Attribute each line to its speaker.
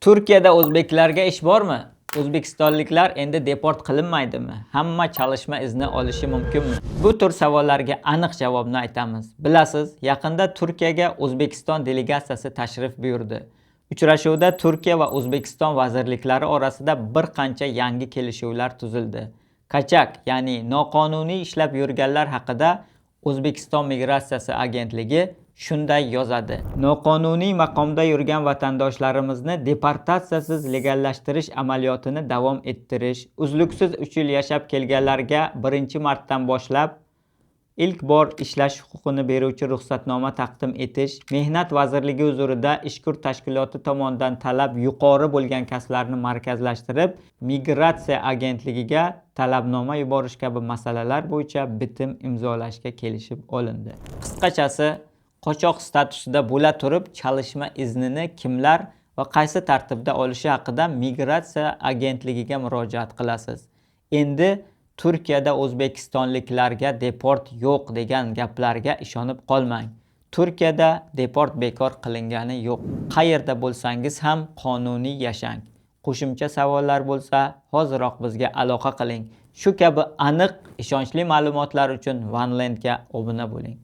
Speaker 1: Turkiyada o'zbeklarga ish bormi? O'zbekistonliklar endi deport qilinmaydimi? Hamma çalışma izni olishi mumkinmi? Bu tur savollarga aniq javobni aytamiz. Bilasiz, yaqinda Turkiyaga O'zbekiston delegatsiyasi tashrif buyurdi. Uchrashuvda Turkiya va O'zbekiston vazirliklari orasida bir qancha yangi kelishuvlar tuzildi. Kaçak, ya'ni noqonuniy ishlab yurganlar haqida O'zbekiston migratsiyasi agentligi shunday yozadi. Noqonuniy maqomda yurgan vatandoshlarimizni deportatsiyasiz legallashtirish amaliyotini davom ettirish, uzluksiz 3 yil yashab kelganlarga 1-martdan boshlab ilk bor ishlash huquqini beruvchi ruxsatnoma taqdim etish, Mehnat vazirligi huzurida ishkur tashkiloti tomonidan talab yuqori bo'lgan kasblarni markazlashtirib, migratsiya agentligiga talabnoma yuborish kabi masalalar bo'yicha bitim imzolashga kelishib olindi. Qisqachasi, qochoq statusida bo'la turib çalışma iznini kimlar va qaysi tartibda olishi haqida migratsiya agentligiga murojaat qilasiz. Endi Turkiyada O'zbekistonliklarga deport yo'q degan gaplarga ishonib qolmang. Turkiyada deport bekor qilingani yo'q. Qayerda bo'lsangiz ham qonuniy yashang. Qo'shimcha savollar bo'lsa, hoziroq bizga aloqa qiling. Shu kabi aniq, ishonchli ma'lumotlar uchun OneLandga obuna bo'ling.